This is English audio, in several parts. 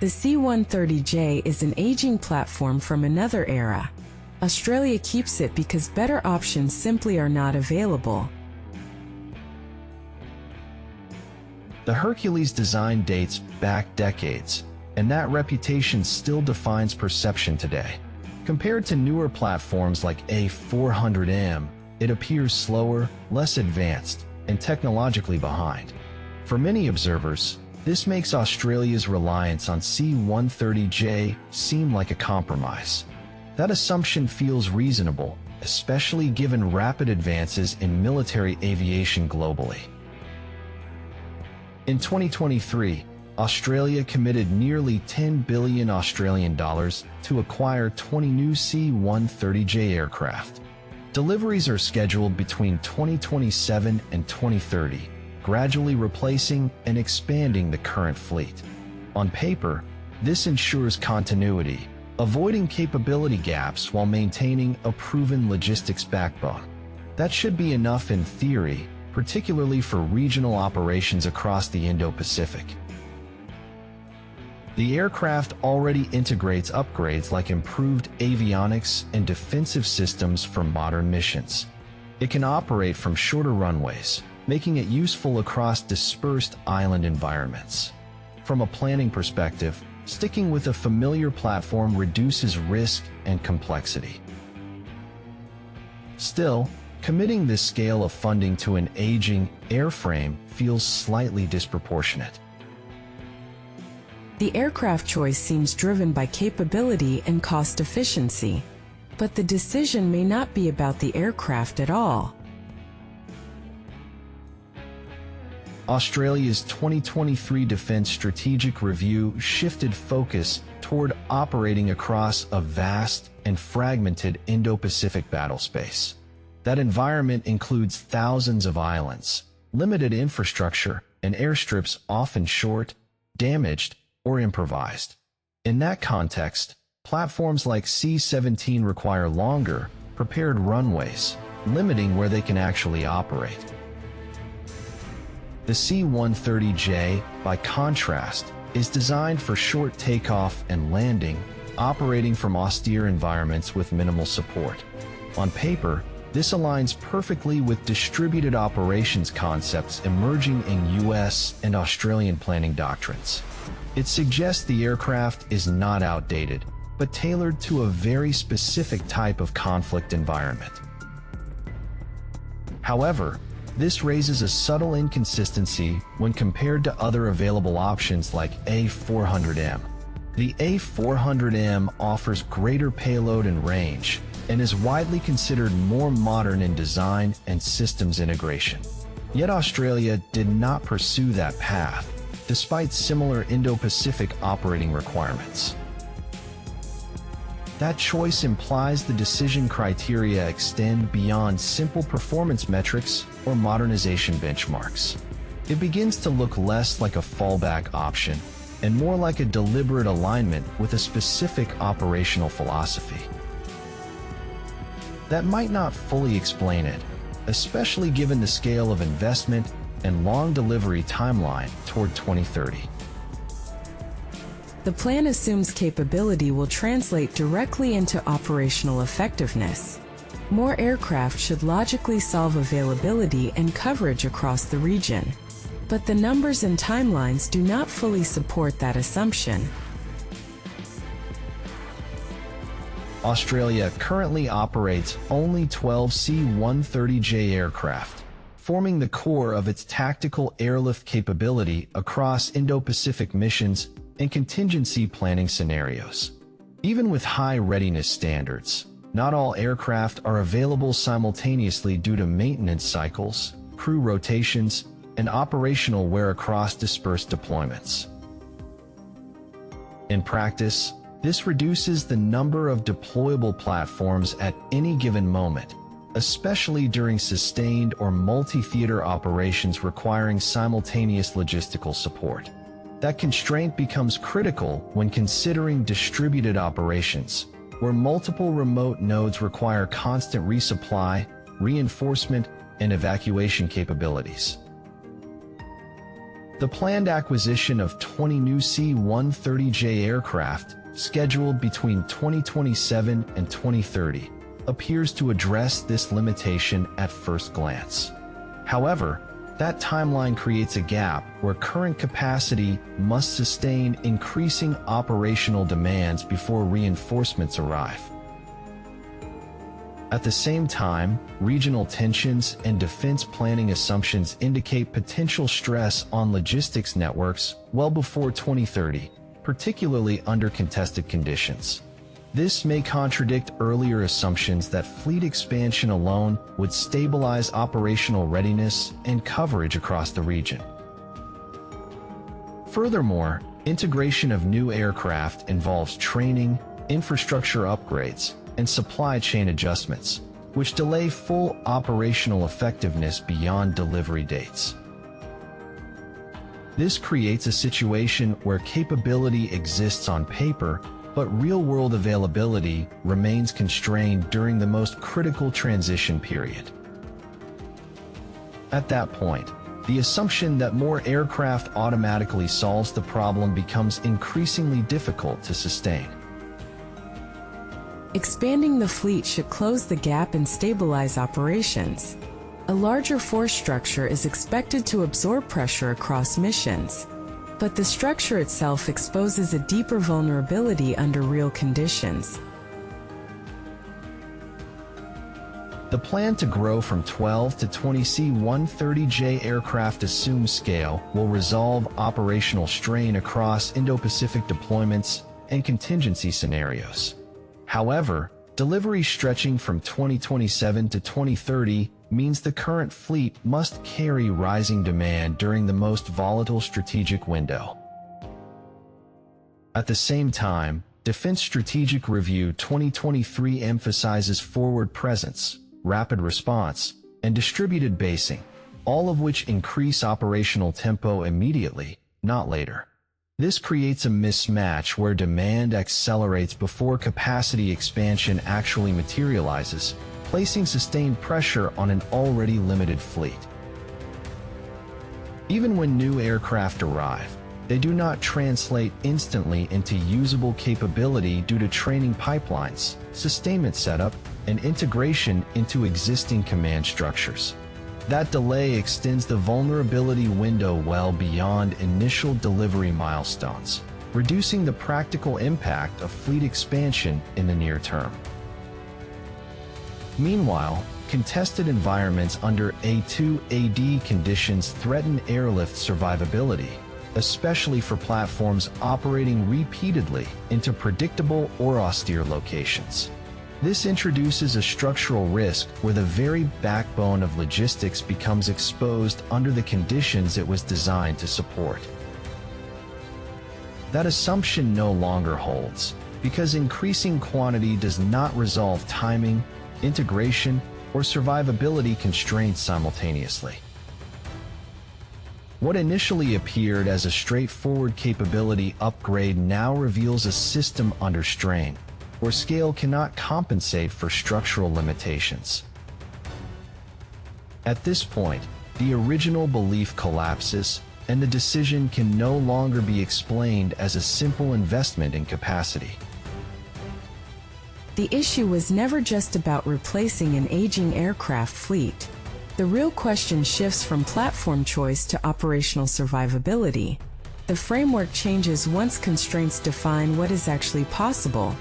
The C130J is an aging platform from another era. Australia keeps it because better options simply are not available. The Hercules design dates back decades, and that reputation still defines perception today. Compared to newer platforms like A400M, it appears slower, less advanced, and technologically behind. For many observers, this makes Australia's reliance on C130J seem like a compromise. That assumption feels reasonable, especially given rapid advances in military aviation globally. In 2023, Australia committed nearly 10 billion Australian dollars to acquire 20 new C130J aircraft. Deliveries are scheduled between 2027 and 2030, gradually replacing and expanding the current fleet. On paper, this ensures continuity, avoiding capability gaps while maintaining a proven logistics backbone. That should be enough in theory, particularly for regional operations across the Indo-Pacific. The aircraft already integrates upgrades like improved avionics and defensive systems for modern missions. It can operate from shorter runways, making it useful across dispersed island environments. From a planning perspective, sticking with a familiar platform reduces risk and complexity. Still, committing this scale of funding to an aging airframe feels slightly disproportionate. The aircraft choice seems driven by capability and cost efficiency, but the decision may not be about the aircraft at all. Australia's 2023 Defence Strategic Review shifted focus toward operating across a vast and fragmented Indo-Pacific battlespace. That environment includes thousands of islands, limited infrastructure, and airstrips often short, damaged, or improvised. In that context, platforms like C-17 require longer, prepared runways, limiting where they can actually operate. The C-130J, by contrast, is designed for short takeoff and landing, operating from austere environments with minimal support. On paper, this aligns perfectly with distributed operations concepts emerging in US and Australian planning doctrines. It suggests the aircraft is not outdated, but tailored to a very specific type of conflict environment. However, this raises a subtle inconsistency when compared to other available options like A400M. The A400M offers greater payload and range, and is widely considered more modern in design and systems integration. Yet Australia did not pursue that path, despite similar Indo-Pacific operating requirements. That choice implies the decision criteria extend beyond simple performance metrics or modernization benchmarks. It begins to look less like a fallback option and more like a deliberate alignment with a specific operational philosophy. That might not fully explain it, especially given the scale of investment and long delivery timeline toward 2030. The plan assumes capability will translate directly into operational effectiveness. More aircraft should logically solve availability and coverage across the region. But the numbers and timelines do not fully support that assumption. Australia currently operates only 12 C-130J aircraft, forming the core of its tactical airlift capability across Indo-Pacific missions and contingency planning scenarios. Even with high readiness standards, not all aircraft are available simultaneously due to maintenance cycles, crew rotations, and operational wear across dispersed deployments. In practice, this reduces the number of deployable platforms at any given moment, especially during sustained or multi-theater operations requiring simultaneous logistical support. That constraint becomes critical when considering distributed operations, where multiple remote nodes require constant resupply, reinforcement, and evacuation capabilities. The planned acquisition of 20 new C-130J aircraft, scheduled between 2027 and 2030, appears to address this limitation at first glance. However, that timeline creates a gap where current capacity must sustain increasing operational demands before reinforcements arrive. At the same time, regional tensions and defense planning assumptions indicate potential stress on logistics networks well before 2030, particularly under contested conditions. This may contradict earlier assumptions that fleet expansion alone would stabilize operational readiness and coverage across the region. Furthermore, integration of new aircraft involves training, infrastructure upgrades, and supply chain adjustments, which delay full operational effectiveness beyond delivery dates. This creates a situation where capability exists on paper, but real-world availability remains constrained during the most critical transition period. At that point, the assumption that more aircraft automatically solves the problem becomes increasingly difficult to sustain. Expanding the fleet should close the gap and stabilize operations. A larger force structure is expected to absorb pressure across missions, but the structure itself exposes a deeper vulnerability under real conditions. The plan to grow from 12 to 20 C-130J aircraft assumed scale will resolve operational strain across Indo-Pacific deployments and contingency scenarios. However, delivery stretching from 2027 to 2030 means the current fleet must carry rising demand during the most volatile strategic window. At the same time, Defense Strategic Review 2023 emphasizes forward presence, rapid response, and distributed basing, all of which increase operational tempo immediately, not later. This creates a mismatch where demand accelerates before capacity expansion actually materializes, placing sustained pressure on an already limited fleet. Even when new aircraft arrive, they do not translate instantly into usable capability due to training pipelines, sustainment setup, and integration into existing command structures. That delay extends the vulnerability window well beyond initial delivery milestones, reducing the practical impact of fleet expansion in the near term. Meanwhile, contested environments under A2AD conditions threaten airlift survivability, especially for platforms operating repeatedly into predictable or austere locations. This introduces a structural risk where the very backbone of logistics becomes exposed under the conditions it was designed to support. That assumption no longer holds, because increasing quantity does not resolve timing, integration, or survivability constraints simultaneously. What initially appeared as a straightforward capability upgrade now reveals a system under strain, where scale cannot compensate for structural limitations. At this point, the original belief collapses, and the decision can no longer be explained as a simple investment in capacity. The issue was never just about replacing an aging aircraft fleet. The real question shifts from platform choice to operational survivability. The framework changes once constraints define what is actually possible.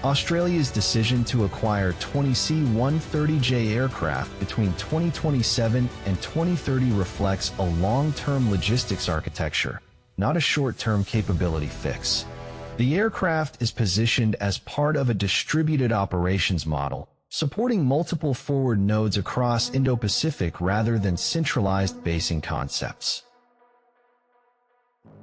Australia's decision to acquire 20 C-130J aircraft between 2027 and 2030 reflects a long-term logistics architecture, not a short-term capability fix. The aircraft is positioned as part of a distributed operations model, supporting multiple forward nodes across Indo-Pacific rather than centralized basing concepts.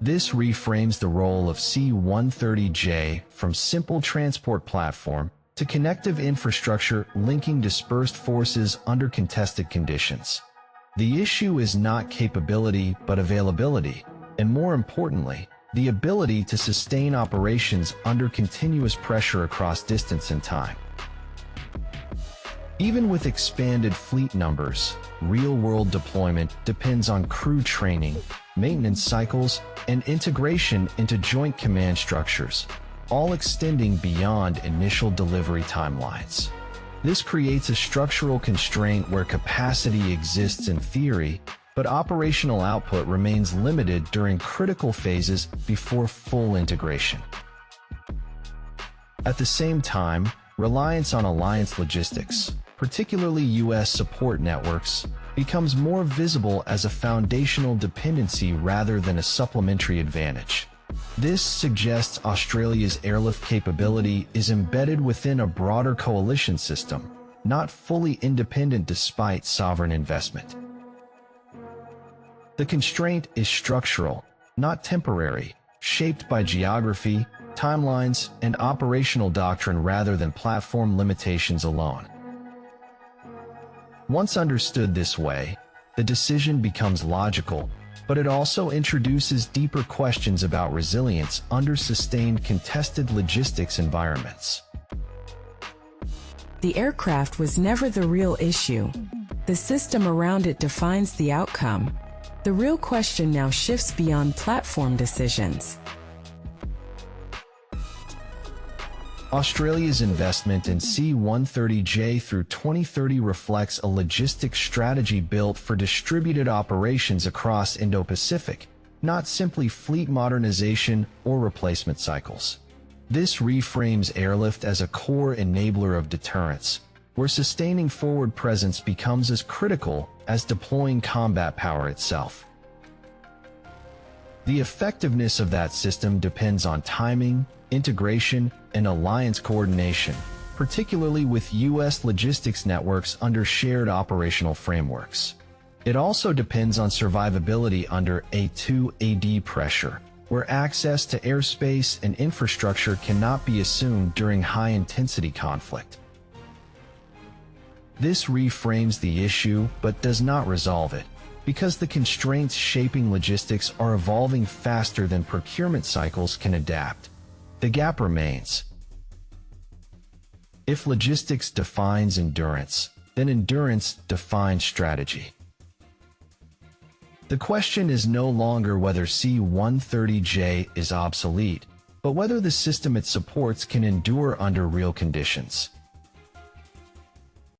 This reframes the role of C-130J from simple transport platform to connective infrastructure linking dispersed forces under contested conditions. The issue is not capability but availability, and more importantly, the ability to sustain operations under continuous pressure across distance and time. Even with expanded fleet numbers, real-world deployment depends on crew training, maintenance cycles, and integration into joint command structures, all extending beyond initial delivery timelines. This creates a structural constraint where capacity exists in theory, but operational output remains limited during critical phases before full integration. At the same time, reliance on alliance logistics, particularly U.S. support networks, becomes more visible as a foundational dependency rather than a supplementary advantage. This suggests Australia's airlift capability is embedded within a broader coalition system, not fully independent despite sovereign investment. The constraint is structural, not temporary, shaped by geography, timelines, and operational doctrine rather than platform limitations alone. Once understood this way, the decision becomes logical, but it also introduces deeper questions about resilience under sustained contested logistics environments. The aircraft was never the real issue. The system around it defines the outcome. The real question now shifts beyond platform decisions. Australia's investment in C130J through 2030 reflects a logistics strategy built for distributed operations across Indo-Pacific, not simply fleet modernization or replacement cycles. This reframes airlift as a core enabler of deterrence, where sustaining forward presence becomes as critical as deploying combat power itself. The effectiveness of that system depends on timing, integration, and alliance coordination, particularly with U.S. logistics networks under shared operational frameworks. It also depends on survivability under A2AD pressure, where access to airspace and infrastructure cannot be assumed during high-intensity conflict. This reframes the issue but does not resolve it, because the constraints shaping logistics are evolving faster than procurement cycles can adapt. The gap remains. If logistics defines endurance, then endurance defines strategy. The question is no longer whether C130J is obsolete, but whether the system it supports can endure under real conditions.